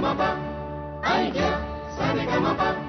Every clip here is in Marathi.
Saregama idea, Saregama.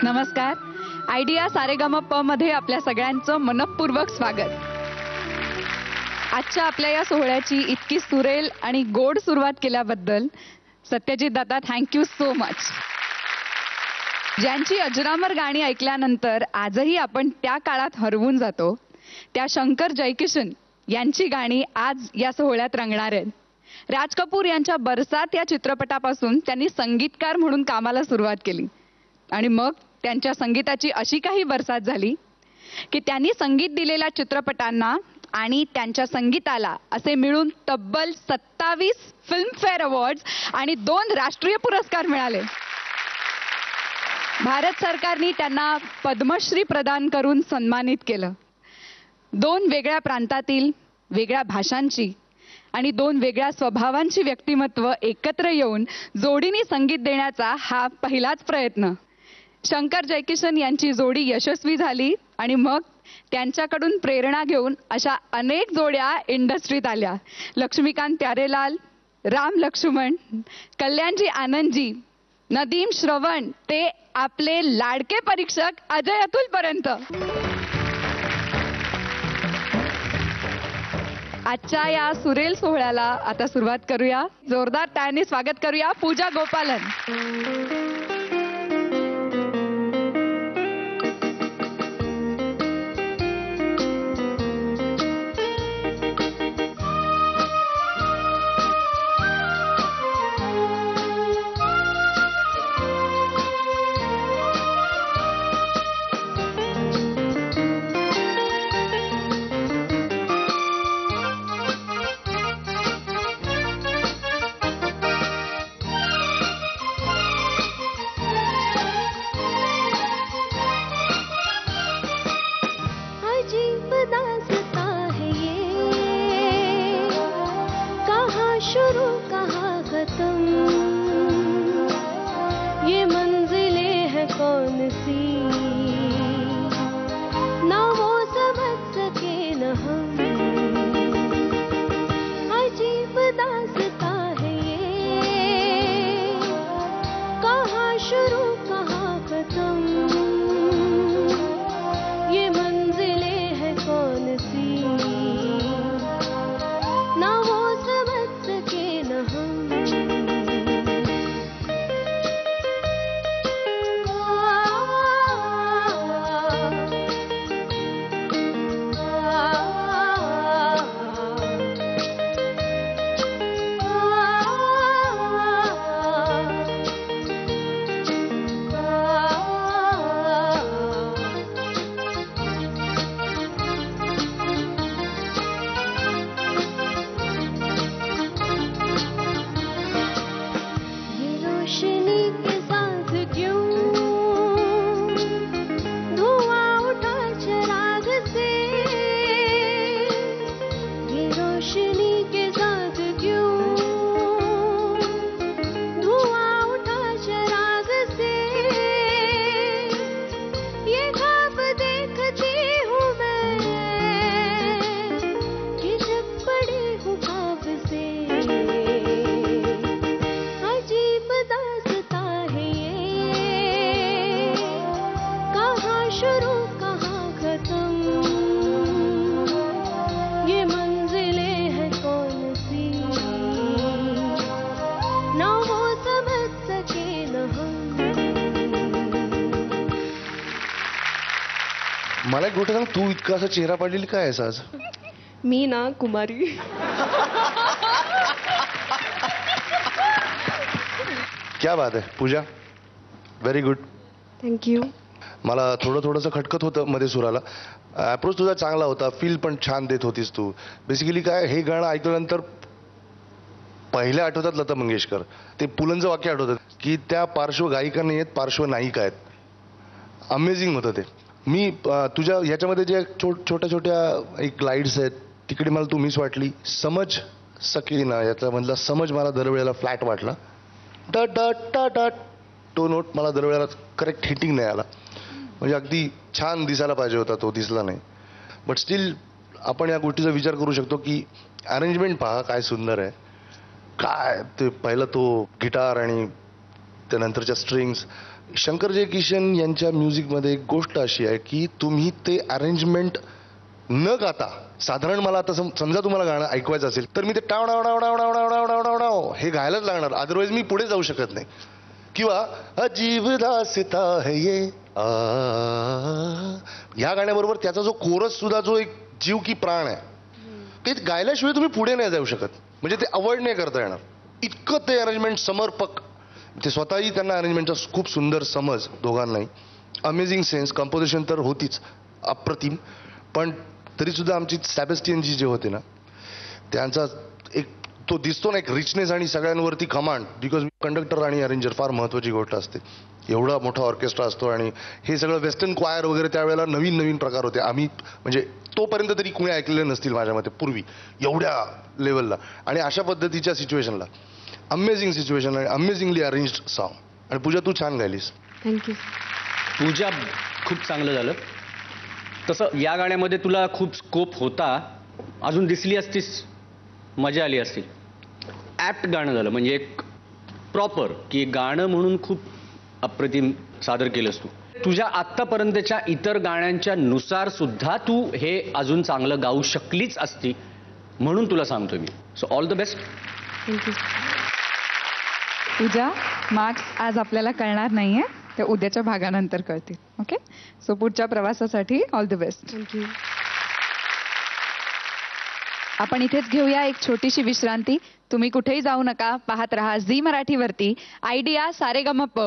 नमस्कार. आयडिया सारेगामा प मध्ये आपल्या सगळ्यांचं मनपूर्वक स्वागत. आजच्या आपल्या या सोहळ्याची इतकी सुरेल आणि गोड सुरुवात केल्याबद्दल सत्यजित दादा थँक्यू सो मच. ज्यांची अजरामर गाणी ऐकल्यानंतर आजही आपण त्या काळात हरवून जातो, त्या शंकर जयकिशन यांची गाणी आज या सोहळ्यात रंगणार आहेत. राज कपूर यांच्या बरसात या चित्रपटापासून त्यांनी संगीतकार म्हणून कामाला सुरुवात केली आणि मग त्यांच्या संगीताची अशी काही बरसात झाली की त्यांनी संगीत दिलेल्या चित्रपटांना आणि त्यांच्या संगीताला असे मिळून तब्बल 27 फिल्मफेअर अवॉर्ड्स आणि 2 राष्ट्रीय पुरस्कार मिळाले. भारत सरकारने त्यांना पद्मश्री प्रदान करून सन्मानित केलं. 2 वेगळ्या प्रांतातील, वेगळ्या भाषांची आणि 2 वेगळ्या स्वभावांची व्यक्तिमत्व एकत्र येऊन जोडीने संगीत देण्याचा हा पहिलाच प्रयत्न. शंकर जयकिशन यांची जोडी यशस्वी झाली आणि मग त्यांच्याकडून प्रेरणा घेऊन अशा अनेक जोड्या इंडस्ट्रीत आल्या. लक्ष्मीकांत प्यारेलाल, राम लक्ष्मण, कल्याणजी आनंदजी, नदीम श्रवण ते आपले लाडके परीक्षक अजय अतुल पर्यंत. आजच्या या सुरेल सोहळ्याला आता सुरुवात करूया. जोरदार टाळ्यांनी स्वागत करूया पूजा गोपालन. ये मंजिलें हैं कौन सी, ना वो समझ सके न हम, अजीब दास्तां है ये, कहाँ शुरू कहाँ खत्म, ये मंजिलें हैं कौन सी, ना वो समझ सके न हम। रोशनी के साथ क्यों धुआं उठा चिराग से, ये रोशनी के साथ क्यों धुआं उठा चिराग से, ये ख्वाब देखती हूँ मैं कि जब पड़ी हूँ ख्वाब से, अजीब दास्तां है ये, कहाँ शुरू कहाँ खत्म, ये मंजिलें हैं कौन सी, ना वो समझ सके न हम। मला एक गोष्ट सांग, तू इतका असा चेहरा पाडलेली काय आहेस आज? मी ना कुमारी. क्या बात आहे पूजा, व्हेरी गुड. थँक्यू. मला थोडंसं खटकत होतं मध्ये सुराला. अप्रोच तुझा चांगला होता, फील पण छान देत होतीस तू. बेसिकली काय, हे गाणं ऐकल्यानंतर पहिल्या आठवतात लता मंगेशकर. ते पुलंचं वाक्य आठवतं की त्या पार्श्व गायिका नाही आहेत, पार्श्व नायिका आहेत. अमेझिंग होतं ते. मी तुझ्या ह्याच्यामध्ये जे छोट्या छोट्या एक लाईट्स आहेत तिकडे मला तू मिस वाटली. समज सके ना याच्यामधला समज मला दरवेळेला फ्लॅट वाटला. डट डट डट डट तो नोट मला दरवेळेला करेक्ट हिटिंग नाही आला. म्हणजे अगदी छान दिसायला पाहिजे होता, तो दिसला नाही. बट स्टील आपण या गोष्टीचा विचार करू शकतो की अरेंजमेंट पहा काय सुंदर आहे. काय ते पहिलं तो गिटार आणि त्यानंतरच्या स्ट्रिंग्स. शंकर जयकिशन यांच्या म्युझिकमध्ये एक गोष्ट अशी आहे की तुम्ही ते अरेंजमेंट न गाता, साधारण मला आता समजा तुम्हाला गाणं ऐकवायचं असेल तर मी ते टाव डाव डाव डाव डाव डाव डाव डाव डाव हे गायलाच लागणार, अदरवाईज मी पुढे जाऊ शकत नाही. किंवा अजीब दास्ता है ये ह्या गाण्याबरोबर त्याचा जो कोरस सुद्धा जो एक जीव की प्राण आहे, ते गायल्याशिवाय तुम्ही पुढे नाही जाऊ शकत. म्हणजे ते अवॉइड नाही करता येणार. इतकं ते अरेंजमेंट समर्पक. ते स्वतःही त्यांना अरेंजमेंटचा खूप सुंदर समज दोघांनाही. Amazing sense. कंपोजिशन तर होतीच अप्रतिम, पण तरी सुद्धा आमची सॅबेस्टियनजी जे होते ना, त्यांचा एक तो दिसतो ना एक रिचनेस आणि सगळ्यांवरती कमांड. बिकॉज कंडक्टर आणि अरेंजर फार महत्वाची गोष्ट असते. एवढा मोठा ऑर्केस्ट्रा असतो आणि हे सगळं वेस्टर्न क्वायर वगैरे त्यावेळेला नवीन नवीन प्रकार होते. आम्ही म्हणजे तोपर्यंत तरी कुणी ऐकलेले नसतील माझ्या मते पूर्वी एवढ्या लेवलला. आणि अशा पद्धतीच्या सिच्युएशनला अमेझिंग सिच्युएशन आणि अमेझिंगली अरेंज्ड सॉन्ग. आणि पूजा तू छान गायलीस. थँक्यू. पूजा खूप चांगलं झालं. तसं या गाण्यामध्ये तुला खूप स्कोप होता, अजून दिसली असतीस, मजा आली असती. ॲप्ट गाणं झालं, म्हणजे एक प्रॉपर की गाणं म्हणून खूप अप्रतिम सादर केलंस तू. तुझ्या आत्तापर्यंतच्या इतर गाण्यांच्या नुसार सुद्धा तू हे अजून चांगलं गाऊ शकलीच असती, म्हणून तुला सांगतोय मी. So all the best. Thank you. Pooja, marks आज आपल्याला कळणार नाहीये, ते उद्याच्या भागानंतर कळतील. ओके, सो पुढच्या प्रवासासाठी ऑल द बेस्ट. थँक्यू. आपण इथेच घेऊया एक छोटीशी विश्रांती. तुम्ही कुठेही जाऊ नका, पाहत रहा झी मराठीवरती आयडिया सारेगमप.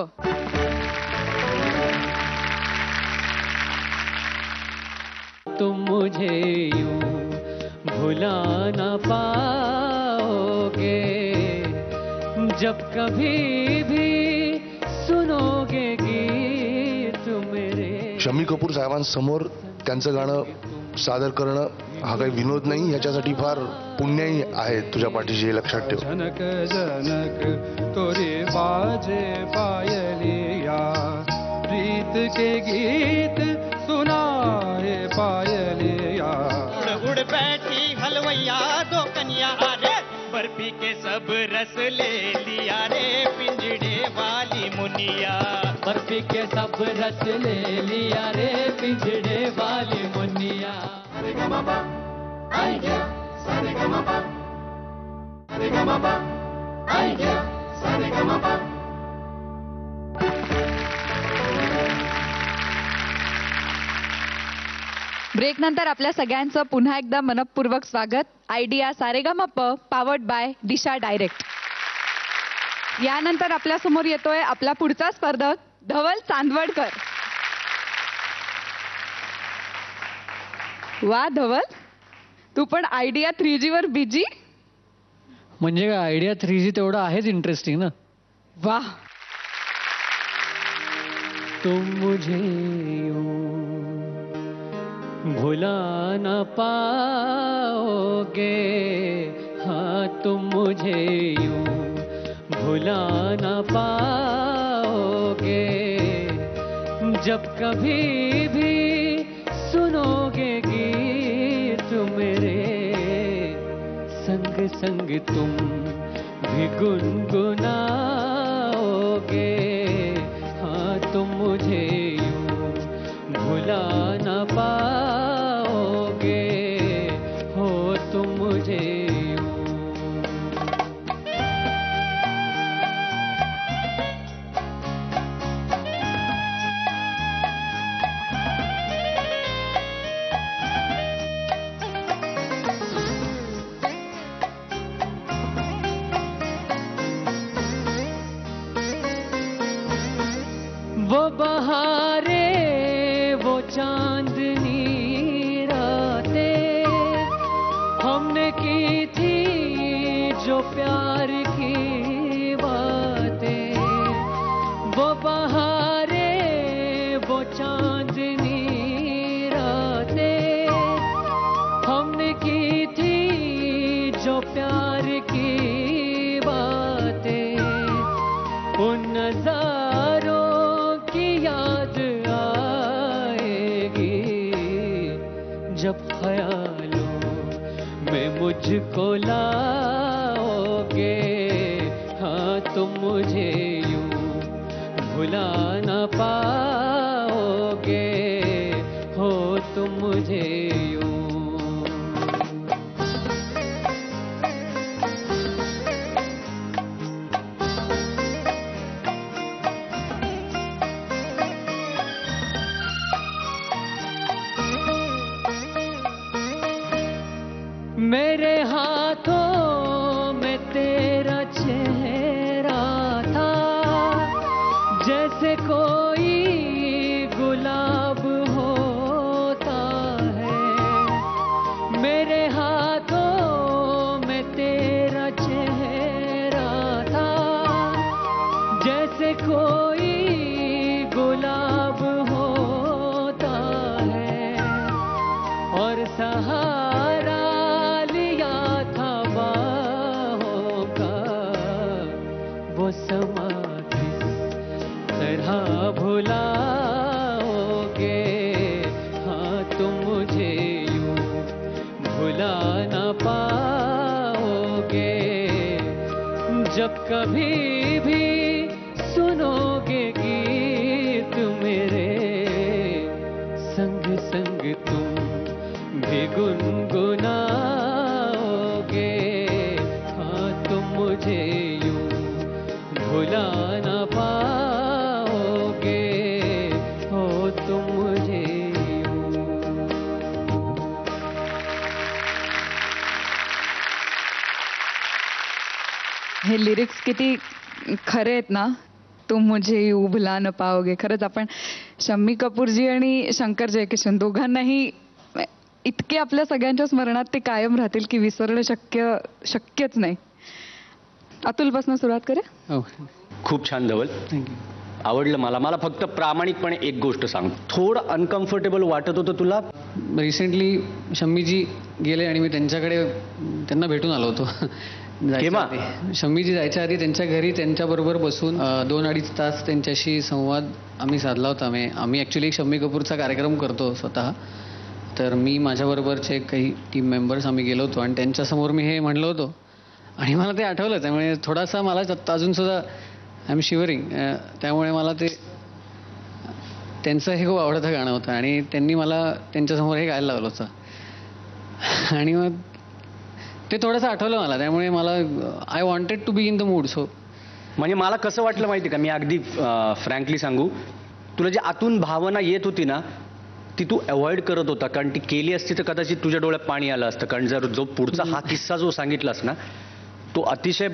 तुम मुझे यूं भुला न पाओगे, जब कभी भी सुनोगे गीत मेरे. शम्मी कपूर साहेबांसमोर त्यांचं गाणं सादर करणं हा काही विनोद नाही, ह्याच्यासाठी फार पुण्यही आहे तुझ्या पाठीशी, हे लक्षात ठेव. जनक जनक तोरे बाजे पायलिया, प्रीत के गीत सुनाए पायलिया. उड़ उड़ बैठी हलवैया दो कन्या रे, बर्फी के सब रस ले लिया रे पिंजड़े वाली मुनिया. बर्फी के सब रस ले लिया रे पिंजड़े वाली मुनिया. Saregama idea, Saregama idea, Saregama. Break नंतर आपल्या सगळ्यांचं पुन्हा एकदा मनपूर्वक स्वागत. Idea Saregamapa powered by Disha direct. यानंतर आपल्या समोर येतोय आपला पुढचा स्पर्धक धवल चांदवडकर. वा धवल, तू पण आयडिया 3G वर बिजी. म्हणजे काय आयडिया 3G तेवढं आहेच इंटरेस्टिंग ना. वा. तुम मुझे यूं भुला न पाओगे, हाँ तुम मुझे यूं भुला न पाओगे. जब कभी भी सुनोगे गीत मेरे, संग संग तुम भी गुनगुनाओगे. हाँ तुम मुझे यूं भुला न पाओगे, हो तुम मुझे यूं. वो बहारे वो चांदनी रातें हमने की थी जो प्यार की बातें. वो बहारे वो चांदनी रातें हमने की थी जो प्यार की बातें. उन नजारों की याद आएगी जब ख्यालों में मुझको लाओगे. हाँ तुम मुझे यूं भुला न पाओगे, हो तुम मुझे यूं. मेरे हाथों में तेरा चेहरा था, जैसे कोई गुलाब होता है. मेरे हाथों में तेरा चेहरा था, जैसे कोई गुलाब होता है. और सहारा लिया था बाहों का, वो समा किस तरह भुलाओगे. हाँ तुम मुझे यूं भुला न पाओगे. जब कभी भी सुनोगे गीत मेरे, संग संग तुम भी गुनगुनाओगे. हाँ तुम मुझे यूं भुला न पाओगे, हो तुम मुझे यूं. हे लिरिक्स किती खरे आहेत ना. तुम मुझे यूं भुला न पाओगे. खरंच आपण शम्मी कपूरजी आणि शंकर जयकिशन दोघांनाही इतके आपल्या सगळ्यांच्या स्मरणात ते कायम राहतील की विसरणं शक्यच नाही. अतुलपासून सुरुवात करूया. हो खूप छान धवल. थँक्यू. आवडलं मला. मला फक्त प्रामाणिकपणे एक गोष्ट सांग, थोडं अनकम्फर्टेबल वाटत होतं तुला? रिसेंटली शम्मीजी गेले आणि मी त्यांना भेटून आलो होतो. केव्हा? शम्मीजी जायच्या आधी त्यांच्या घरी त्यांच्याबरोबर बसून 2-2.5 तास त्यांच्याशी संवाद आम्ही साधला होता. आम्ही ॲक्च्युली एक शम्मी कपूरचा कार्यक्रम करतो स्वतः, तर मी माझ्याबरोबरचे काही टीम मेंबर्स आम्ही गेलो होतो आणि त्यांच्यासमोर मी हे म्हणलो होतो आणि मला ते आठवलं. त्यामुळे थोडासा मला अजूनसुद्धा आय एम शिवरिंग. त्यामुळे मला ते त्यांचं हे खूप आवडतं गाणं होतं आणि त्यांनी मला त्यांच्यासमोर हे गायला लावलं होतं आणि मग ते थोडंसं आठवलं मला. त्यामुळे मला I wanted to be in the mood. So म्हणजे मला कसं वाटलं माहिती का, मी अगदी फ्रँकली सांगू, तुला जी आतून भावना येत होती ना ती तू अवॉइड करत होता, कारण ती केली असती तर कदाचित तुझ्या डोळ्यात पाणी आलं असतं. कारण जर जो पुढचा हा किस्सा जो सांगितलास ना तो अतिशय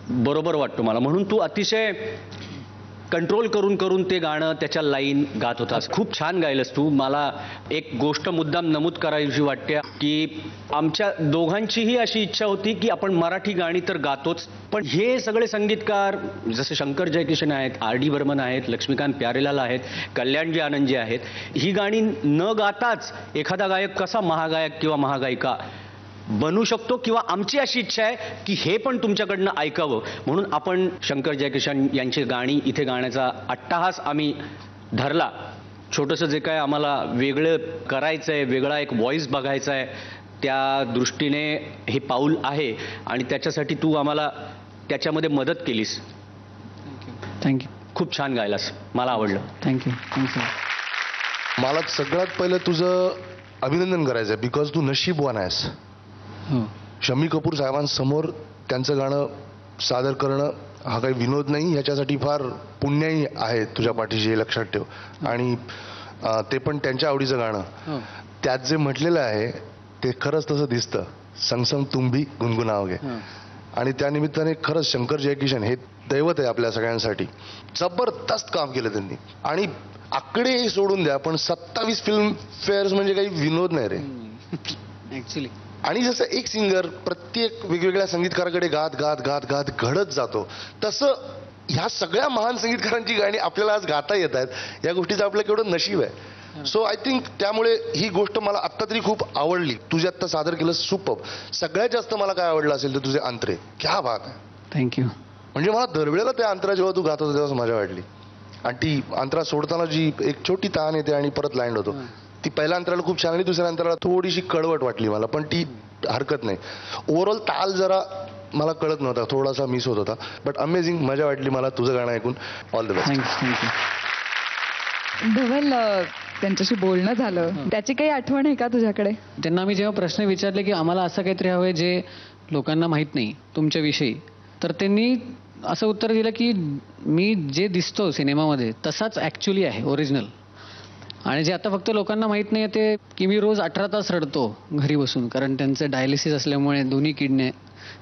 बरोबर वाटतो मला. म्हणून तू अतिशय कंट्रोल करून करून ते गाणं, त्याच्या लाईन गात होतास. खूप छान गायलंस तू. मला एक गोष्ट मुद्दाम नमूद करायची वाटते की आमच्या दोघांचीही अशी इच्छा होती की आपण मराठी गाणी तर गातोच, पण हे सगळे संगीतकार जसे शंकर जयकिशन आहेत, R.D. बर्मन आहेत, लक्ष्मीकांत प्यारेलाल आहेत, कल्याणजी आनंदजी आहेत, ही गाणी न गाताच एखादा गायक कसा महागायक किंवा महागायिका बनू शकतो, किंवा आमची अशी इच्छा आहे की हे पण तुमच्याकडनं ऐकावं. म्हणून आपण शंकर जयकिशन यांची गाणी इथे गाण्याचा अट्टाहास आम्ही धरला. छोटंसं जे काय आम्हाला वेगळं करायचं आहे, वेगळा एक व्हॉइस बघायचा आहे, त्या दृष्टीने हे पाऊल आहे आणि त्याच्यासाठी तू आम्हाला त्याच्यामध्ये मदत केलीस. थँक्यू. खूप छान गायलास, मला आवडलं. थँक्यू. थँक्यू. मला सगळ्यात पहिलं तुझं अभिनंदन करायचं आहे, बिकॉज तू नशीबवान आहेस. हो. शम्मी कपूर साहेबांसमोर त्यांचं गाणं सादर करणं हा काही विनोद नाही, ह्याच्यासाठी फार पुण्याही आहे तुझ्या पाठीशी, हे लक्षात ठेव. आणि ते पण त्यांच्या आवडीचं गाणं. हो. त्यात जे म्हटलेलं आहे ते खरंच तसं दिसतं, संग संग तुम भी गुणगुणावगे. आणि त्या निमित्ताने खरंच शंकर जयकिशन हे दैवत आहे आपल्या सगळ्यांसाठी. जबरदस्त काम केलं त्यांनी. आणि आकडे सोडून द्या, पण 27 फिल्म फेअर्स म्हणजे काही विनोद नाही रे ॲक्च्युली. आणि जसं एक सिंगर प्रत्येक वेगवेगळ्या संगीतकाराकडे गात गात गात गात घडत जातो, तसं ह्या सगळ्या महान संगीतकारांची गाणी आपल्याला आज गाता येत आहेत, या गोष्टीचं आपलं केवढं नशीब आहे. सो आय थिंक त्यामुळे ही गोष्ट मला आत्ता तरी खूप आवडली. तुझे आत्ता सादर केलं सुपर्ब. सगळ्यात जास्त मला काय आवडलं असेल तर तुझे अंतरे. क्या बात आहे. थँक्यू. म्हणजे मला दरवेळेला त्या अंतरा जेव्हा तू गात होता तेव्हा मजा वाटली. आणि ती अंतरा सोडताना जी एक छोटी ताण येते आणि परत लँड होतो, ती पहिल्या अंतराला खूप छान आणि दुसऱ्या अंतराला थोडीशी कळवट वाटली मला, पण ती हरकत नाही. ओव्हरऑल ताल जरा मला कळत नव्हता, थोडासा मिस होत होता, बट अमेझिंग मजा वाटली मला तुझं गाणं ऐकून. All the best. थँक्यू. धवल, त्यांच्याशी बोलणं झालं, त्याची काही आठवण आहे का तुझ्याकडे? त्यांना मी जेव्हा प्रश्न विचारले की आम्हाला असं काहीतरी हवंय जे लोकांना माहीत नाही तुमच्याविषयी, तर त्यांनी असं उत्तर दिलं की मी जे दिसतो सिनेमामध्ये तसाच ॲक्च्युली आहे, ओरिजिनल. आणि जे आता फक्त लोकांना माहीत नाही ते की मी रोज 18 तास रडतो घरी बसून, कारण त्यांचं डायलिसिस असल्यामुळे दोन्ही किडने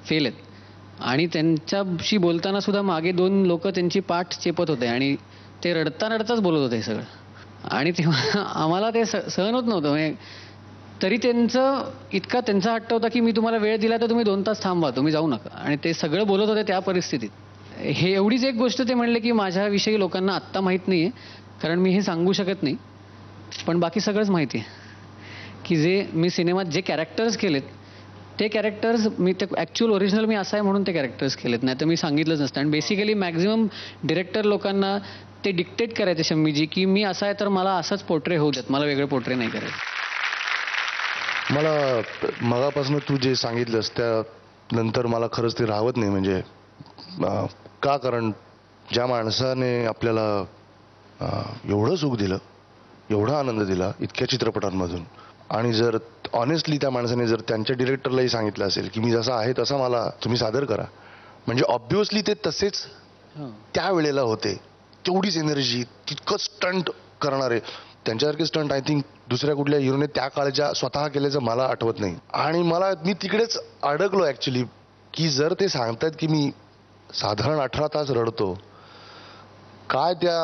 फेल आहेत. आणि त्यांच्याशी बोलताना सुद्धा मागे 2 लोक त्यांची पाठ चेपत होते आणि ते रडता रडताच बोलत होते सगळं. आणि तेव्हा आम्हाला ते सहन होत नव्हतं. म्हणजे तरी त्यांचा हट्ट होता की मी तुम्हाला वेळ दिला तर तुम्ही 2 तास थांबवा, तुम्ही जाऊ नका. आणि ते सगळं बोलत होते त्या परिस्थितीत. हे एवढीच एक गोष्ट ते म्हणले की माझ्याविषयी लोकांना आत्ता माहीत नाही आहे, कारण मी हे सांगू शकत नाही, पण बाकी सगळंच माहिती आहे की जे मी सिनेमात जे कॅरेक्टर्स केलेत ते कॅरेक्टर्स मी ते ॲक्च्युअल ओरिजिनल मी असा आहे म्हणून ते कॅरेक्टर्स केलेत, नाही तर मी सांगितलंच नसतं. आणि बेसिकली मॅक्झिमम डिरेक्टर लोकांना ते डिक्टेट करायचे शम्मीजी की मी असा आहे तर मला असंच पोर्ट्रे होऊ देत, मला वेगळे पोर्ट्रे नाही करायचे. मला मगापासून तू जे सांगितलंस त्यानंतर मला खरंच ते राहवत नाही. म्हणजे का, कारण ज्या माणसाने आपल्याला एवढं सुख दिलं, एवढा आनंद दिला इतक्या चित्रपटांमधून, आणि जर ऑनेस्टली त्या माणसाने जर त्यांच्या डिरेक्टरलाही सांगितलं असेल की मी जसा आहे तसा मला तुम्ही सादर करा, म्हणजे ऑब्व्हियसली ते तसेच त्यावेळेला होते. तेवढीच एनर्जी, तितकं स्टंट करणारे, त्यांच्यासारखे स्टंट आय थिंक दुसऱ्या कुठल्या हिरोने त्या काळच्या स्वतः केल्याचं मला आठवत नाही. आणि मी तिकडेच अडकलो ॲक्च्युली की जर ते सांगतायत की मी साधारण 18 तास रडतो, काय त्या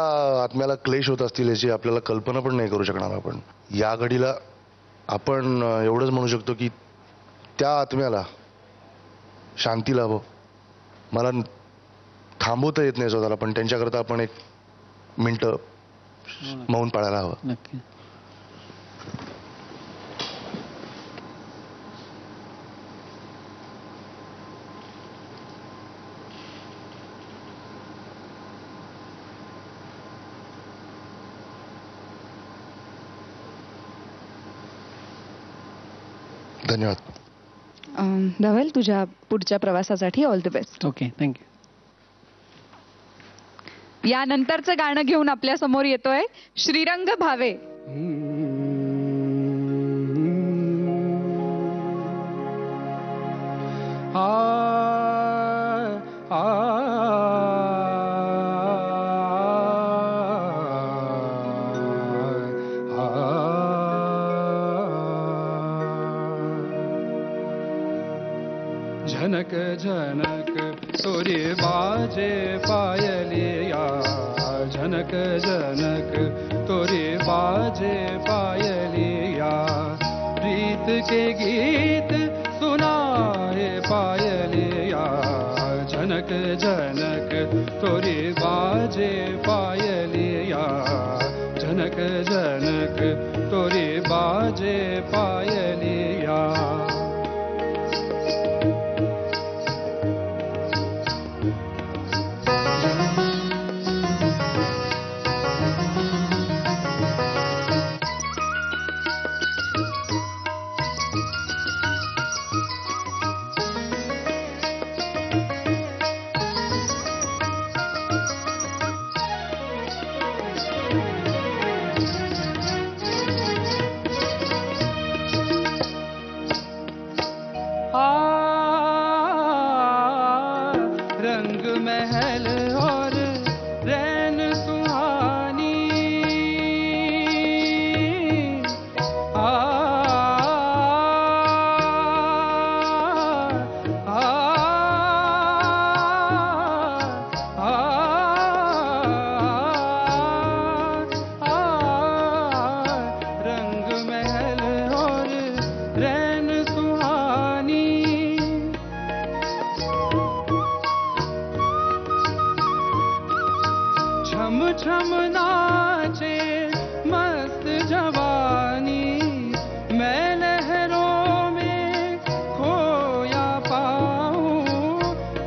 आत्म्याला क्लेश होत असतील याची आपल्याला कल्पना पण नाही करू शकणार आपण. या घडीला आपण एवढंच म्हणू शकतो की त्या आत्म्याला शांती लाभो. मला थांबवता येत नाही स्वतःला, पण त्यांच्याकरता आपण एक मिनटं मौन पाळायला हवं. नक्की. धन्यवाद. धवल, तुझ्या पुढच्या प्रवासासाठी all the best. Okay, thank you. यानंतरचं गाणं घेऊन आपल्या समोर येतोय श्रीरंग भावे. झनक झनक तोरी बाजे पायलिया, झनक झनक तोरी बाजे पायलिया, प्रीत के गीत सुनाए पायलिया, झनक झनक तोरी बाजे पायलिया, झनक झनक तोरी बाजे पायलिया. रंग महल और रैन सुहानी, रंग महल और रैन सुहानी, छम छम नाचे मस्त जवानी, मैं लहरों में खोया पाऊं,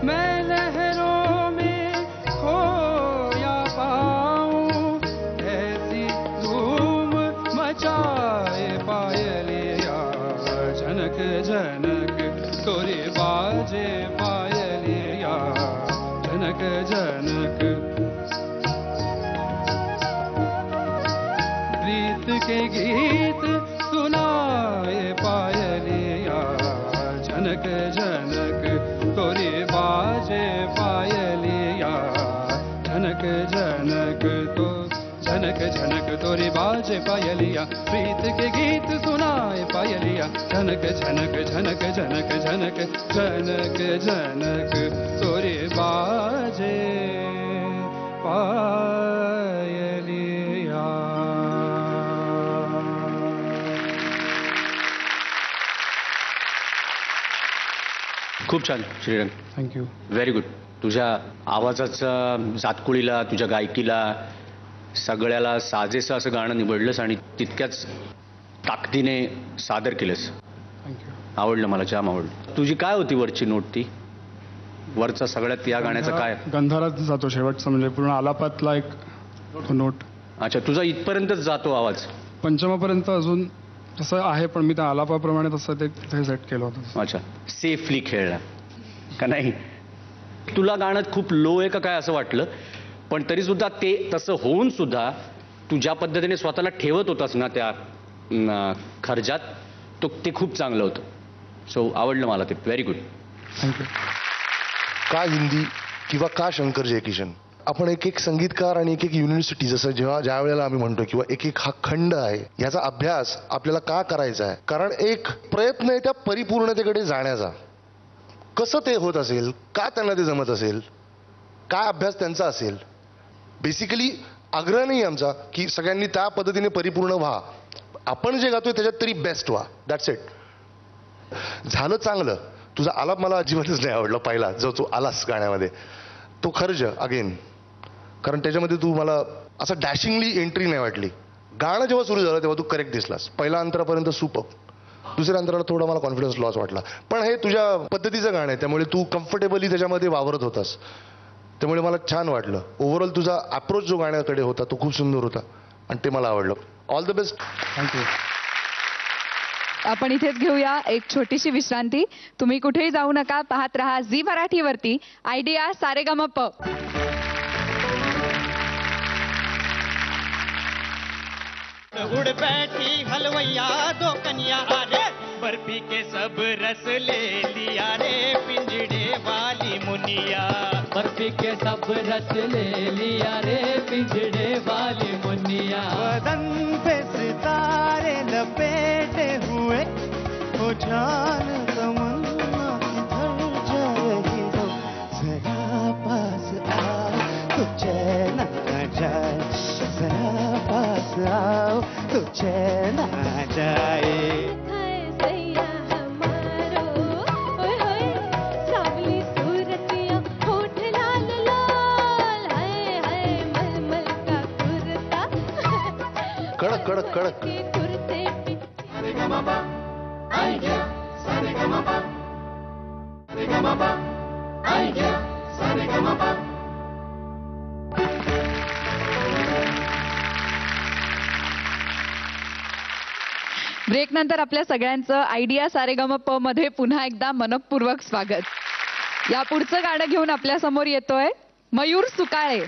मैं लहरों में खोया पाऊं, ऐसी धूम मचाए पायलिया, झनक झनक तोरे बाजे पायलिया, झनक झनक प्रीत के गीत सुनाए पायलिया, झनक झनक तोरे बाजे पायलिया, झनक झनक तो झनक झनक तोरे बाजे पायलिया, प्रीत के गीत सुनाए पायलिया, झनक झनक झनक झनक झनक झनक झनक तोरे बाजे पायलिया. खूप छान श्रीरंग. थँक्यू. Very good. तुझ्या आवाजाचा जातकुळीला, तुझ्या गायकीला, सगळ्याला साजेसं असं गाणं निवडलंस आणि तितक्याच ताकदीने सादर केलंस. थँक्यू. आवडलं, मला जाम आवडलं. तुझी काय होती वरची नोट? ती वरचा सगळ्यात या गाण्याचं काय? गंधारात जातो शेवटचा, म्हणजे पूर्ण आलापातला एक नोट. अच्छा, तुझा इथपर्यंतच जातो आवाज? पंचमापर्यंत अजून तसं आहे, पण मी त्या आलापाप्रमाणे तसं ते तिथे सेट केलं होतं. अच्छा, सेफली खेळला का नाही? तुला गाणं खूप लो आहे का काय असं वाटलं, पण तरी सुद्धा ते तसं होऊन सुद्धा तू ज्या पद्धतीने स्वतःला ठेवत होतास ना त्या खर्जात, ते खूप चांगलं होतं. सो आवडलं मला ते. Very good. थँक्यू. का हिंदी किंवा का शंकर जयकिशन? आपण एक एक संगीतकार आणि एक एक युनिव्हर्सिटी, जसं ज्या वेळेला आम्ही म्हणतो, किंवा एक एक हा खंड आहे, याचा अभ्यास आपल्याला का करायचा आहे? कारण एक प्रयत्न आहे त्या परिपूर्णतेकडे जाण्याचा. कसं ते होत असेल, का त्यांना ते जमत असेल, काय अभ्यास त्यांचा असेल? बेसिकली आग्रह नाही आमचा की सगळ्यांनी त्या पद्धतीने परिपूर्ण व्हा, आपण जे गातोय त्याच्यात तरी बेस्ट व्हा. That's it. झालं चांगलं. तुझा आलाप मला अजिबातच नाही आवडला पहिला, जो तू आलास गाण्यामध्ये, तो खर्ज अगेन. कारण त्याच्यामध्ये तू मला असं डॅशिंगली एंट्री नाही वाटली. गाणं जेव्हा सुरू झालं तेव्हा तू करेक्ट दिसलास. पहिल्या अंतरापर्यंत सुपर, दुसऱ्या अंतराला थोडा मला कॉन्फिडन्स लॉस वाटला. पण हे तुझ्या पद्धतीचं गाणं आहे त्यामुळे तू कम्फर्टेबली त्याच्यामध्ये वावरत होतास, त्यामुळे मला छान वाटलं. ओव्हरऑल तुझा अप्रोच जो गाण्याकडे होता तो खूप सुंदर होता आणि ते मला आवडलं. All the best. थँक्यू. आपण इथेच घेऊया एक छोटीशी विश्रांती. तुम्ही कुठेही जाऊ नका, पाहत रहा झी मराठीवरती आयडिया सारेगमप. उड़ बैठी हलवैया दो कन्या रे, बर्फी के सब रस ले लिया रे पिंजड़े वाली मुनिया. बर्फी के सब रस ले लिया रे पिंजड़े वाली मुनिया. बदन पे सितारे लपेटे हुए हो जान तमन्ना किधर जा रही हो, जरा पास आओ तो चैन आ जाए, जरा पास आओ तो चैन आ जाए. हाय सैया हमारो, ओय होय सावली सूरतिया, होठ लाल लाल, हाय हाय मलमल का कुर्ता, कडक कडक कडक. के कुर्ते पे Saregama, idea, Saregama, Saregama, idea, Saregama. Break नंतर आपल्या सगळ्यांचं आयडिया सारेगमप मध्ये पुन्हा एकदा मनपूर्वक स्वागत. या पुढचं गाणं घेऊन आपल्या समोर येतोय मयूर सुकाळे.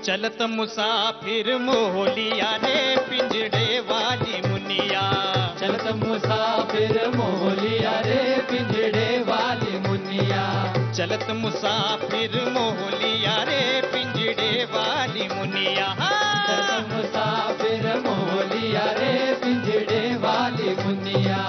चलत मुसाफिर मोहलिया रे पिंजड़े वाली मुनिया. चलत मुसाफिर मोहलिया रे पिंजड़े वाली मुनिया. चलत मुसाफिर मोहलिया रे पिंजड़े वाली मुनिया. चलत मुसाफिर मोहलिया रे पिंजड़े वाली मुनिया.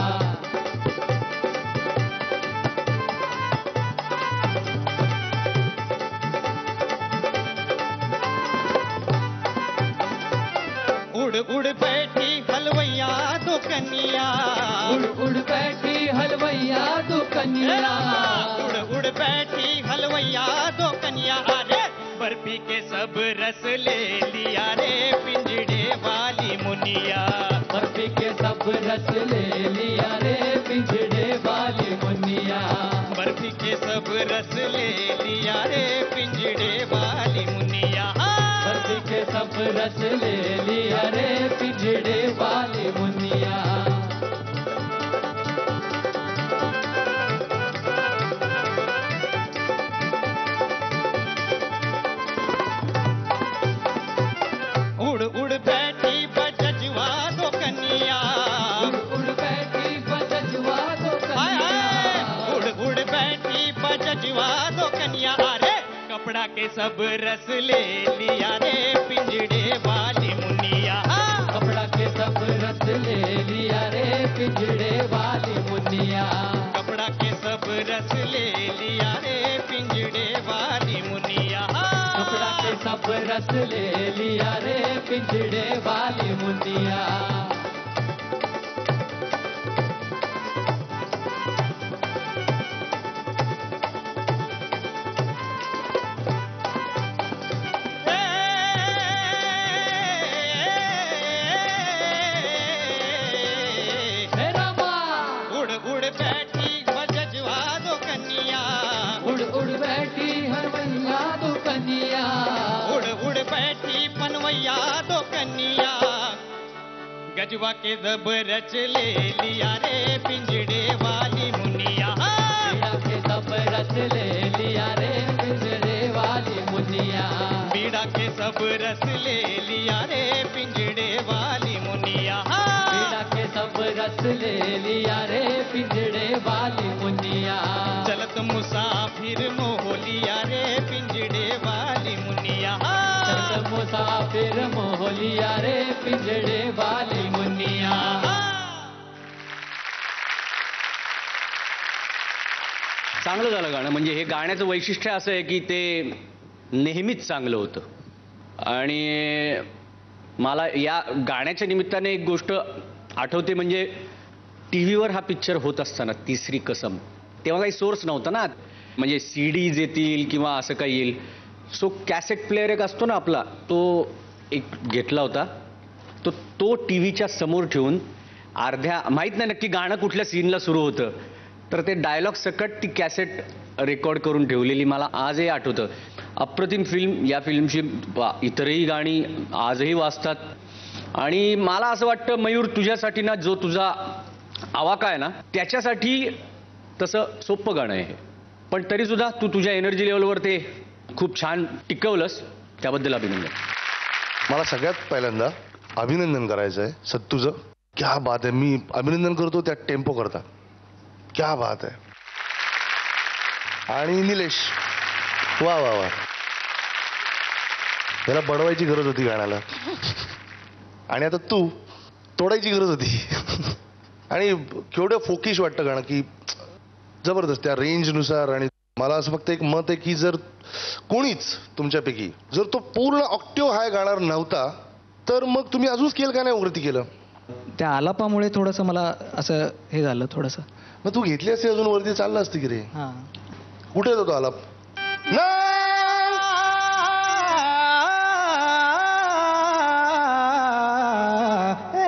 उड़ उड़ बैठी हलवैया दो कन्या. उड़ उड़ बैठी हलवैया दो कन्या. उड़ उड़ बैठी हलवैया दो कन्या रे, बर्फी के सब रस ले लिया रे पिंजड़े वाली मुनिया. बर्फी के सब रस ले लिया रे पिंजड़े वाली मुनिया. बर्फी के सब रस ले लिया रे पिंजड़े वाली मुनिया. बर्फी के सब रस ले लिया रे पिंजड़े वाली मुनिया. उड़ उड़ बैठी बजजुआ दो कन्या. उड़ उड़ बैठी बजजुआ दो हाय कन्या. हाय. उड़ उड़ बैठी बजजुआ दो कन्या रे, कपड़ा के सब रस ले लिया रे पिंजड़े वाली मुनिया. कपड़ा के सब रस ले लिया रे पिंजड़े वाली मुनिया. कपड़ा के सब रस ले लिया रे पिंजड़े वाली मुनिया. कपड़ा के सब रस ले लिया रे पिंजड़े वाली मुनिया. मेरा माँ उड़ उड़ बैठी बजजुआ दो कन्या. उड़ उड़ बैठी हरवैया दो कन्या. उड़ उड़ बैठी पनवैया दो कन्या. गजवा के जब रच ले लिया रे पिंजड़े वाली मुनिया. बीड़ा के सब रस ले लिया रे पिंजड़े वाली मुनिया. बीड़ा के सब रस ले लिया रे पिंजड़े वाली मुनिया. बीड़ा के सब रस ले लिया रे पिंजड़े वाली मुनिया. चलत मुसाफिर मोहलिया रे पिंजड़े वाली मुनिया. चलत मुसाफिर मोहलिया रे पिंजड़े वाली मुनिया. चांगलं झालं गाणं. म्हणजे हे गाण्याचं वैशिष्ट्य असं आहे की ते नेहमीच चांगलं होतं. आणि मला या गाण्याच्या निमित्ताने एक गोष्ट आठवते, म्हणजे टी व्हीवर हा पिक्चर होत असताना तिसरी कसम, तेव्हा काही सोर्स नव्हता ना, म्हणजे CDज येतील किंवा असं काही येईल. सो कॅसेट प्लेअर एक असतो ना आपला, तो एक घेतला होता. तो टी व्हीच्या समोर ठेवून अर्ध्या, माहीत नाही नक्की गाणं कुठल्या सीनला सुरू होतं, तर ते डायलॉग सकट ती कॅसेट रेकॉर्ड करून ठेवलेली मला आजही आठवतं. अप्रतिम फिल्म. या फिल्मची इतरही गाणी आजही वाजतात. आणि मला असं वाटतं मयूर, तुझ्यासाठी ना, जो तुझा आवाका आहे ना, त्याच्यासाठी तसं सोपं गाणं आहे हे, पण तरीसुद्धा तू तुझ्या एनर्जी लेवलवर ते खूप छान टिकवलंस, त्याबद्दल अभिनंदन. मला सगळ्यात पहिल्यांदा अभिनंदन करायचं आहे सत्तूचं. क्या बात आहे. मी अभिनंदन करतो त्या टेम्पो करता. क्या बात आहे. आणि निलेश, वा वा वा, याला बडवायची गरज होती गाण्याला, आणि आता तू तोडायची गरज होती. आणि केवढं फोकिश वाटतं गाणं, की जबरदस्त त्या रेंजनुसार. आणि मला असं फक्त एक मत आहे की जर कोणीच तुमच्यापैकी जर तो पूर्ण ऑक्टेव्ह हाय गाणार नव्हता, तर मग तुम्ही अजून स्केल का नाही वरती केलं? त्या आलापामुळे थोडंसं मला असं हे झालं थोडंसं. मग तू घेतली असते अजून वरती, चाललं असतं की रे. हां, कुठे येतो तो आलाप?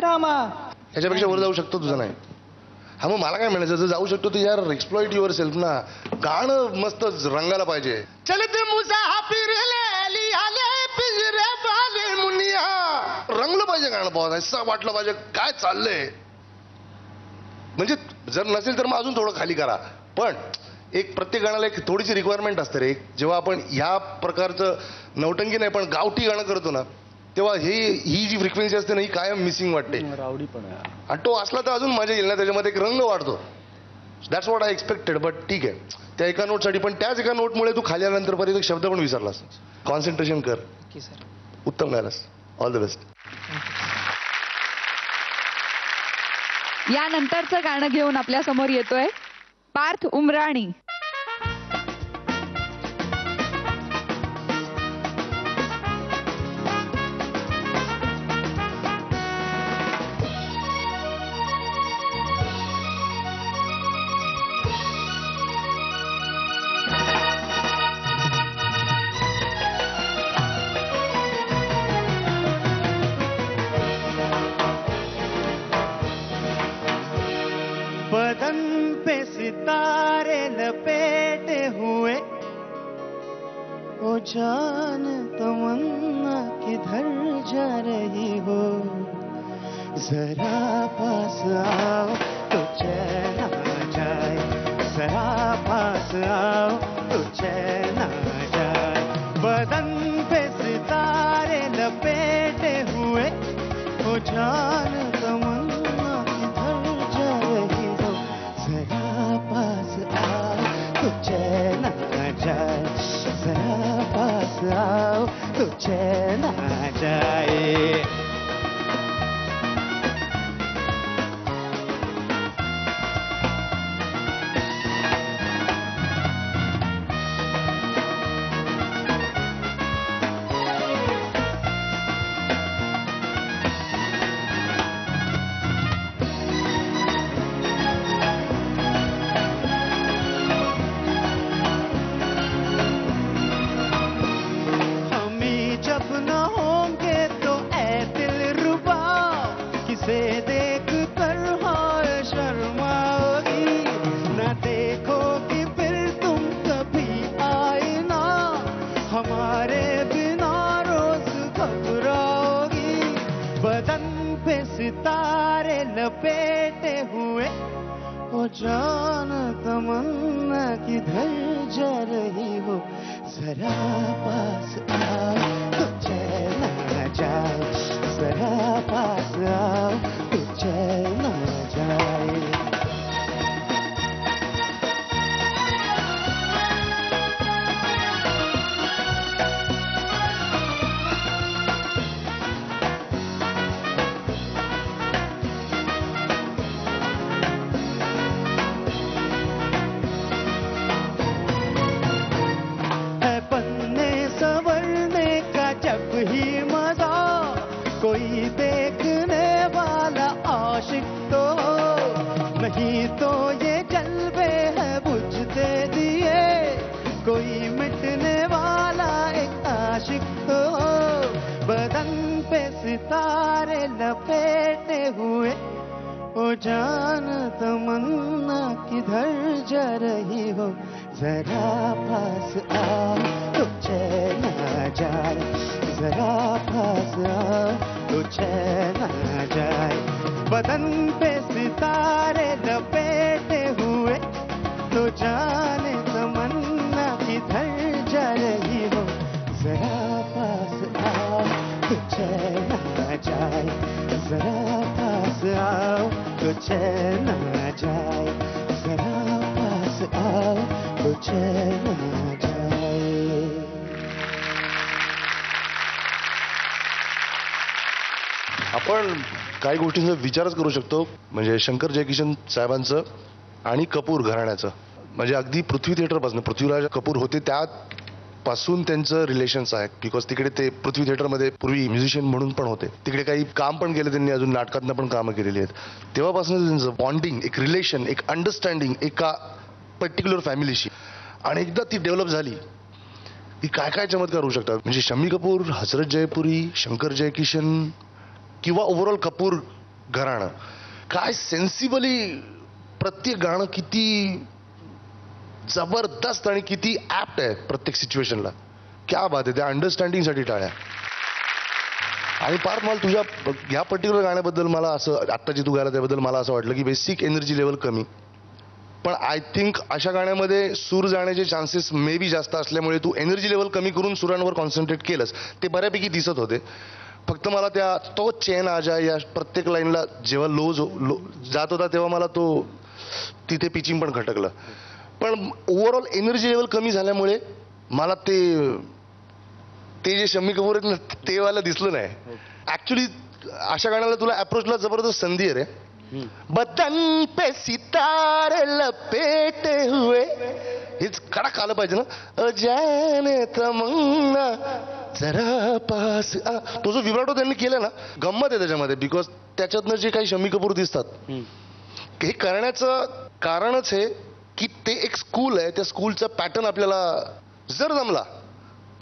रामा, ह्याच्यापेक्षा वर जाऊ शकतो तुझं? नाही. हा, मग मला काय म्हणायचं, जर जाऊ शकतो तर यार एक्सप्लॉइट युअर सेल्फ ना. गाणं मस्त रंगाला पाहिजे. चलते मुसाफिर ले लिया ले पिंजरे वाले मुनिया, रंगलं पाहिजे गाणं. बहुत असं वाटलं पाहिजे काय चाललंय. म्हणजे जर नसेल तर मग अजून थोडं खाली करा, पण एक प्रत्येक गाण्याला एक थोडीशी रिक्वायरमेंट असते रे. जेव्हा आपण ह्या प्रकारचं नौटंकी नाही पण गावठी गाणं करतो ना, तेव्हा ही जी फ्रिक्वेन्सी असते ना, ही कायम मिसिंग वाटते. रावडी पण आणि तो असला तर अजून मजा येईल ना, त्याच्यामध्ये एक रंग वाढतो. That's what I expected. But ठीक आहे, त्या एका नोटसाठी, पण त्याच एका नोटमुळे तू खाली आल्यानंतर परत एक शब्द पण विसरलास. कॉन्सन्ट्रेशन कर. Okay sir. उत्तम गायलास. All the best. यानंतरचं गाणं घेऊन आपल्या समोर येतोय पार्थ उमराणी. बदन पे सितारे लपेटे हुए, ओ जान तमन्ना किधर जा रही हो, जरा पास आओ तो चैन आ जाए, जरा पास आओ तो चैन आ जाए. बदन पे सितारे लपेटे हुए, ओ जान तमन्ना किधर जा रही हो, जरा पास आओ तो चैन आ जाए, जरा पास आओ तो चैन आ जाए. जब न होंगे तो ऐ दिलरुबा, किसे देख कर हाय शर्माओगी, न देखोगी फिर तुम कभी आईना, हमारे बिना रोज घबराओगी. बदन पे सितारे लपेटे हुए, ओ जान तमन्ना किधर जा रही हो, जरा पास आओ तो चैन आ जाए, जरा पास आओ तो चैन आ जाए. जब ही कोई देखने वाला आशिक तो हो, नहीं तो ये जलवे है बुझते दिए, कोई मिटने वाला एक आशिक तो हो, बदन पे सितारे लपेटे हुए, ओ जान तमन्ना किधर जा रही हो, जरा पास आओ तो चैन आ जाए, जरा पास आओ तो चैन आ जाए, बदन पे सितारे लपेटे हुए, तो जाने तमन्ना किधर जा रही हो, जरा पास आओ तो चैन आ जाए, जरा पास आओ तो चैन आ जाए, जरा पास आओ तो चैन आ जाए. आपण काही गोष्टींचा विचारच करू शकतो. म्हणजे शंकर जयकिशन साहेबांचं आणि कपूर घराण्याचं, म्हणजे अगदी पृथ्वी थिएटरपासून पृथ्वीराज कपूर होते त्यापासून त्यांचं रिलेशन्स आहे. बिकॉज तिकडे ते पृथ्वी थिएटरमध्ये पूर्वी म्युझिशियन म्हणून पण होते, तिकडे काही काम पण केले त्यांनी, अजून नाटकातनं पण कामं केलेली आहेत. तेव्हापासून त्यांचं बॉन्डिंग, एक रिलेशन, एक अंडरस्टँडिंग एका पर्टिक्युलर फॅमिलीशी, आणि एकदा ती डेव्हलप झाली की काय काय चमत्कार होऊ शकतात. म्हणजे शम्मी कपूर, हसरत जयपुरी, शंकर जयकिशन किंवा ओव्हरऑल कपूर घराणं, काय सेन्सिबली प्रत्येक गाणं किती जबरदस्त आणि किती ऍप्ट आहे प्रत्येक सिच्युएशनला. क्या बात आहे. त्या अंडरस्टँडिंगसाठी टाळ्या. आणि पार्थ, मला तुझ्या ह्या पर्टिक्युलर गाण्याबद्दल मला असं, आत्ता जे तू गायला त्याबद्दल मला असं वाटलं की बेसिक एनर्जी लेवल कमी, पण आय थिंक अशा गाण्यामध्ये सूर जाण्याचे चान्सेस मे बी जास्त असल्यामुळे तू एनर्जी लेवल कमी करून सुरांवर कॉन्सन्ट्रेट केलंस, ते बऱ्यापैकी दिसत होते. फक्त मला त्या तो चैन आ जाए या प्रत्येक लाईनला जेव्हा लो जात होता तेव्हा मला तो तिथे पिचिंग पण खटकलं. पण ओव्हरऑल एनर्जी लेवल कमी झाल्यामुळे मला ते जे शम्मी कपूर आहेत ना ते मला दिसलं नाही. ऍक्च्युली अशा गाण्याला तुला अप्रोचला जबरदस्त संधी आहे रे. बदन पे सितारे लपेटे हुए, हेच कडक आलं पाहिजे ना. जाने तमन्ना जरा पास आ, तो जो विब्राटो त्यांनी केला ना, गंमत आहे त्याच्यामध्ये. बिकॉज त्याच्यातनं जे काही शम्मी कपूर दिसतात हे करण्याचं कारणच हे की ते एक स्कूल आहे, त्या स्कूलचा पॅटर्न आपल्याला जर जमला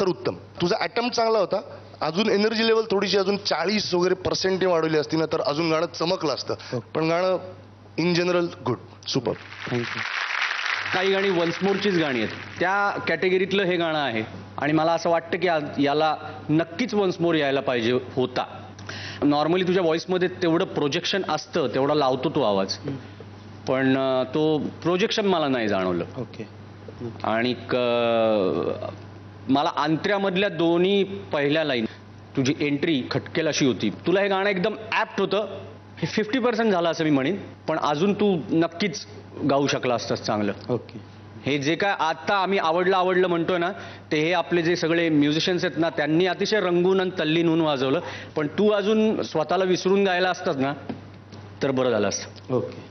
तर उत्तम. तुझा अटेम्प्ट चांगला होता. अजून एनर्जी लेवल थोडीशी अजून 40 वगैरे % वाढवली असती ना तर अजून गाणं चमकलं असतं. पण गाणं in general good, super. Thank you. काही गाणी वन्स मोरचीच गाणी आहेत, त्या कॅटेगरीतलं हे गाणं आहे. आणि मला असं वाटतं की याला नक्कीच वन्स मोर यायला पाहिजे होता. नॉर्मली तुझ्या व्हॉइसमध्ये तेवढं प्रोजेक्शन असतं, तेवढा लावतो तो आवाज, पण तो प्रोजेक्शन मला नाही जाणवलं. ओके. आणि मला अंतऱ्यामधल्या दोन्ही पहिल्या लाईन, तुझी एंट्री खटकेल अशी होती. तुला हे गाणं एकदम ॲप्ट होतं. हे 50% झालं असं मी म्हणेन, पण अजून तू नक्कीच गाऊ शकला असतास चांगलं. ओके. हे जे काय आता आम्ही आवडलं म्हणतोय ना, ते हे आपले जे सगळे म्युझिशियन्स आहेत ना त्यांनी अतिशय रंगून आणि तल्लीन होऊन वाजवलं. पण तू अजून स्वतःला विसरून गायला असतास ना तर बरं झालं असतं. Okay.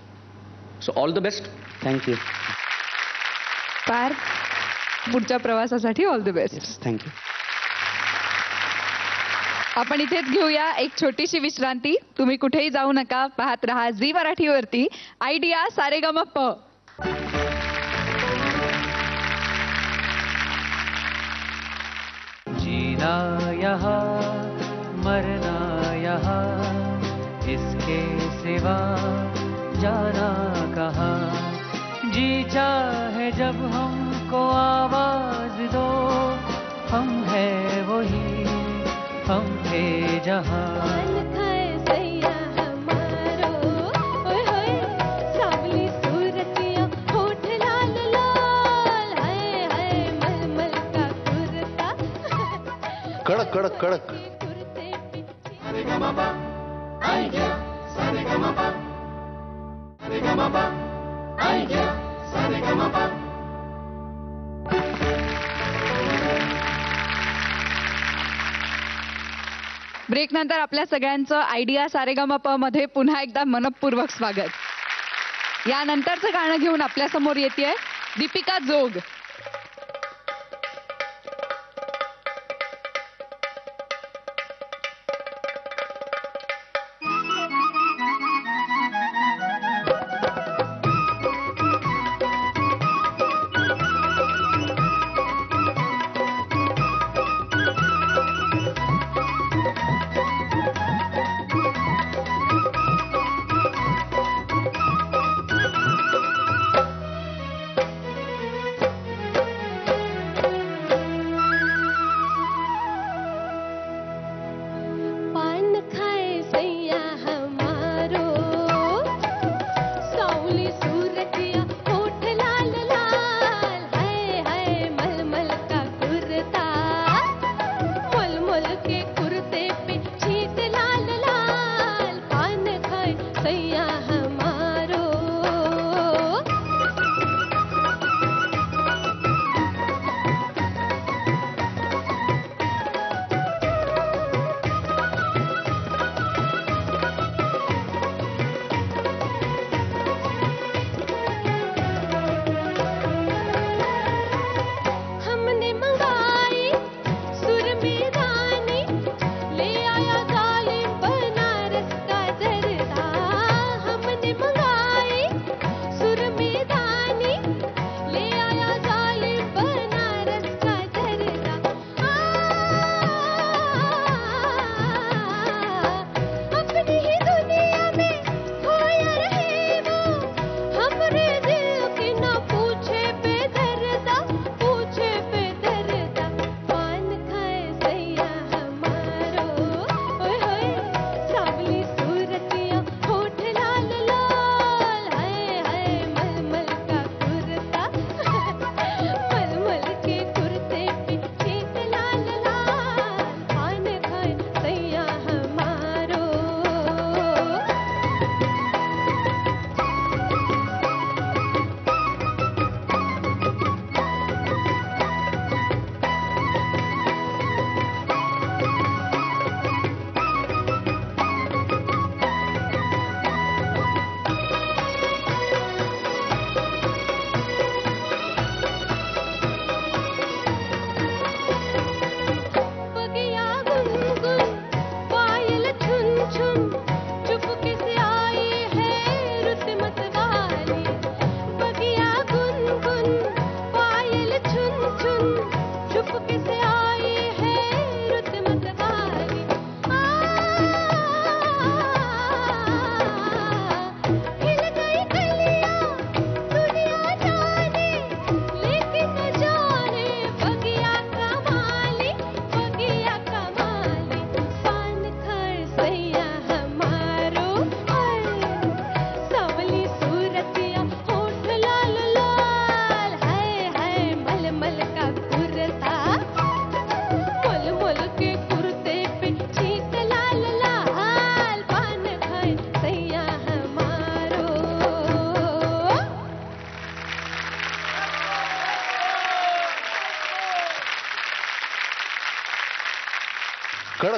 So all the best. Thank you. Parth, पुढच्या प्रवासासाठी ऑल द बेस्ट. थँक्यू. आपण इथेच घेऊया एक छोटीशी विश्रांती. तुम्ही कुठेही जाऊ नका, पाहत रहा झी मराठीवरती आयडिया सारेगमप. जीना यहाँ मरना यहाँ, इसके सिवा जाना कहाँ. जी चाहे जब हमको आवाज दो, हम है वही, हम थे जहाँ. कडक कडक कडक. Saregama, idea, Saregama, Saregama, idea, Saregama. Break नंतर आपल्या सगळ्यांचं आयडिया सारेगमप मध्ये पुन्हा एकदा मनपूर्वक स्वागत. यानंतरचं गाणं घेऊन आपल्या समोर येतेय दीपिका जोग.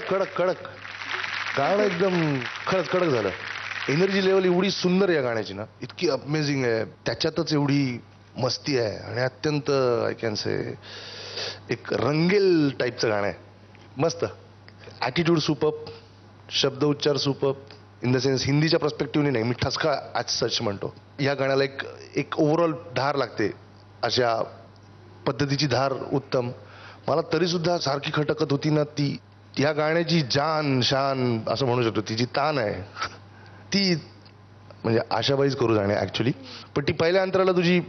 कडक कडक गाणं एकदम खडक कडक झालं. एनर्जी लेवल एवढी सुंदर या गाण्याची ना, इतकी अमेझिंग आहे. त्याच्यातच एवढी मस्ती आहे आणि अत्यंत आय कॅन से एक रंगेल टाईपचं गाणं आहे. मस्त ॲटिट्यूड सुपर्ब, शब्द उच्चार सुपर्ब, इन द सेन्स हिंदीच्या पर्स्पेक्टिव्हने नाही, मी ठसका ॲज सच म्हणतो. या गाण्याला एक ओव्हरऑल धार लागते, अशा पद्धतीची धार उत्तम. मला तरीसुद्धा सारखी खटकत होती ना ती, या गाण्याची जान शान असं म्हणू शकतो, ती जी तान आहे ती म्हणजे आशाबाईच करू जाणे ॲक्च्युली. पण ती पहिल्या अंतराला तुझी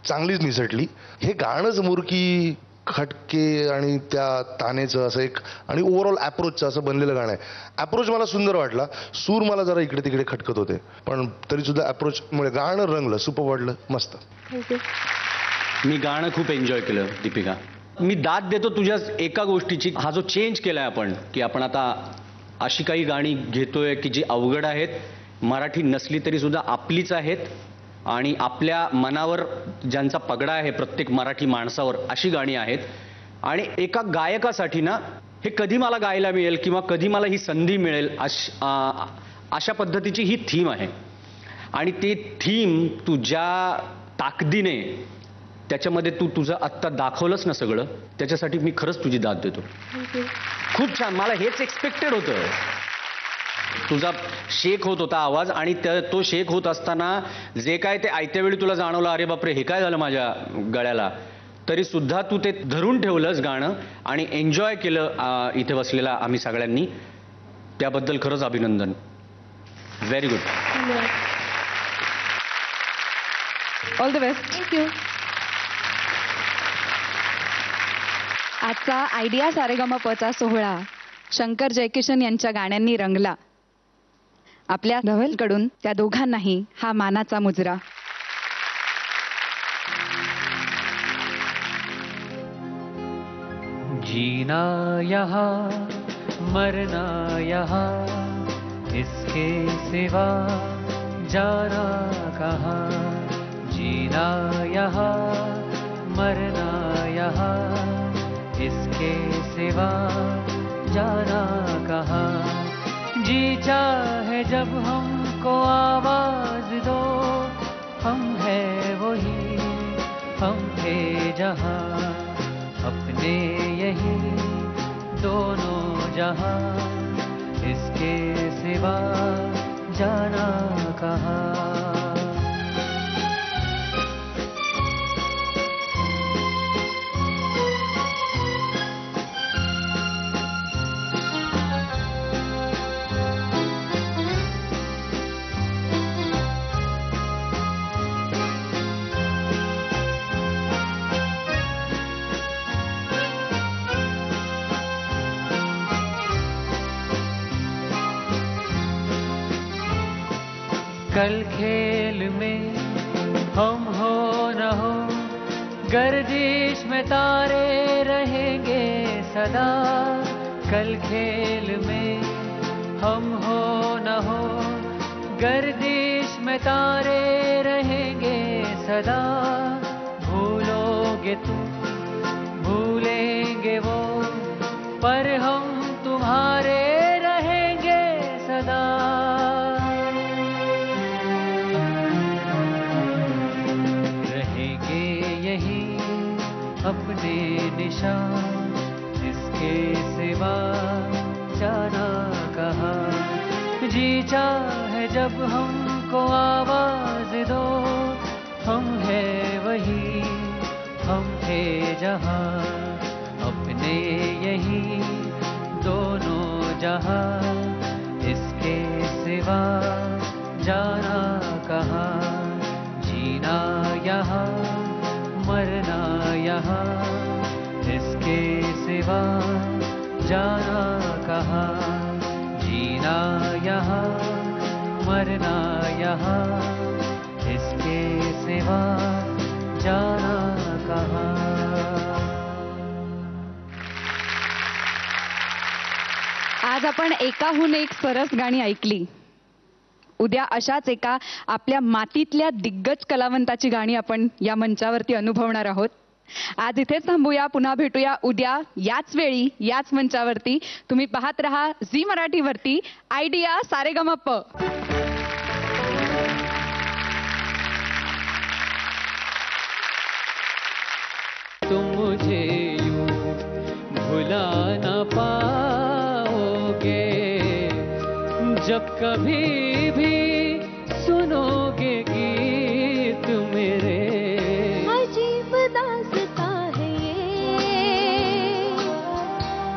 चांगलीच निसटली. हे गाणंच मुरकी, खटके आणि त्या तानेचं असं एक आणि ओव्हरऑल ॲप्रोचचं असं बनलेलं गाणं आहे. ॲप्रोच मला सुंदर वाटला, सूर मला जरा इकडे तिकडे खटकत होते, पण तरीसुद्धा ॲप्रोचमुळे गाणं रंगलं, सुपर वाटलं, मस्त. मी गाणं खूप एन्जॉय केलं दीपिका. मी दाद देतो तुझ्या एका गोष्टीची, हा जो चेंज केलाय आपण, की आपण आता अशी काही गाणी घेतोय की जी अवघड आहेत, मराठी नसली तरी सुद्धा आपलीच आहेत आणि आपल्या मनावर ज्यांचा पगडा आहे प्रत्येक मराठी माणसावर, अशी गाणी आहेत. आणि एका गायकासाठी ना हे कधी मला गायला मिळेल किंवा कधी मला ही संधी मिळेल अशा पद्धतीची ही थीम आहे. आणि ती थीम तुझ्या ताकदीने त्याच्यामध्ये तू तुझं आत्ता दाखवलंच ना सगळं, त्याच्यासाठी मी खरंच तुझी दाद देतो. खूप छान. मला हेच एक्सपेक्टेड होतं. तुझा शेक होत होता आवाज आणि तो शेक होत असताना जे काय ते आयत्या वेळी तुला जाणवलं, अरे बापरे हे काय झालं माझ्या गळ्याला, तरी सुद्धा तू ते धरून ठेवलंस गाणं आणि एन्जॉय केलं इथे बसलेला आम्ही सगळ्यांनी. त्याबद्दल खरंच अभिनंदन. Very good. All the best. Thank you. आजचा आयडिया सारेगमपचा सोहळा शंकर जयकिशन यांच्या गाण्यांनी रंगला. आपल्या धवलकडून त्या दोघांनाही हा मानाचा मुजरा. जीना यहाँ मरना यहाँ, इसके सिवा जाना कहाँ. जीना यहाँ मरना यहाँ, इसके सिवा जाना कहाँ. जी चाहे जब हमको आवाज दो, हम है वही, हम थे जहाँ, अपने यही दोनों जहाँ, इसके सिवा जाना कहाँ. कल खेल में हम हो न हो, गर्दिश में तारे रहेंगे सदा. कल खेल में हम हो न हो, गर्दिश में तारे रहेंगे सदा. भूलोगे तुम, भूलेंगे वो, पर हम तुम्हारे रहेंगे सदा. अपने निशान, इसके सिवा जाना कहाँ. जी चाहे जब हमको आवाज दो, हम है वही, हम थे जहाँ, अपने यही दोनों जहाँ, इसके सिवा जाना कहाँ. जीना यहाँ मरना यहाँ, इसके सिवा जाना कहाँ. जीना यहाँ मरना यहाँ, इसके सिवा जाना कहाँ. आज आपण एकाहून एक सरस गाणी ऐकली. उद्या अशाच एका आपल्या मातीतल्या दिग्गज कलावंताची गाणी आपण या मंचावरती अनुभवणार आहोत. आज इथेच थांबूया, पुन्हा भेटूया उद्या याच वेळी याच मंचावरती. तुम्ही पाहत रहा झी मराठीवरती आयडिया सारेगमप. तुम मुझे यूं भुला न पाओगे, जब कभी भी सुनोगे गीत मेरे. अजीब दास्ता है ये,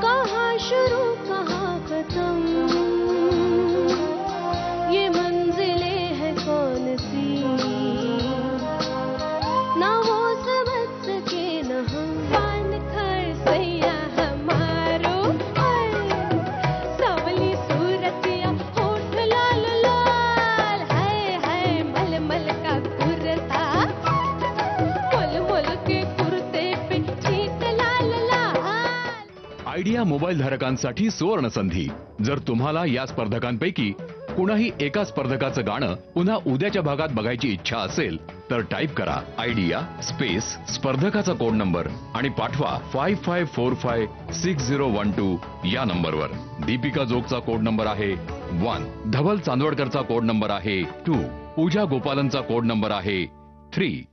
कहाँ शुरू कहाँ खत्म, ये मंजिलें हैं कौन सी, ना वो समझ सके न हम. पान खर सैया हमारो, सावली सूरतिया होठ लाल लाल, हाय हाय मलमल का कुर्ता, मोल मोल के कुर्ते पे छींट लाल लाल. आयडिया मोबाईल धारकांसाठी सुवर्ण संधी. जर तुम्हाला या स्पर्धकांपैकी कुणाही एका स्पर्धकाचं गाणं पुन्हा उद्याच्या भागात बघायची इच्छा असेल तर टाईप करा आयडिया स्पेस स्पर्धकाचा कोड नंबर आणि पाठवा 55456012 या नंबरवर. दीपिका जोगचा कोड नंबर आहे 1, धवल चांदवडकरचा कोड नंबर आहे 2, पूजा गोपालनचा कोड नंबर आहे 3.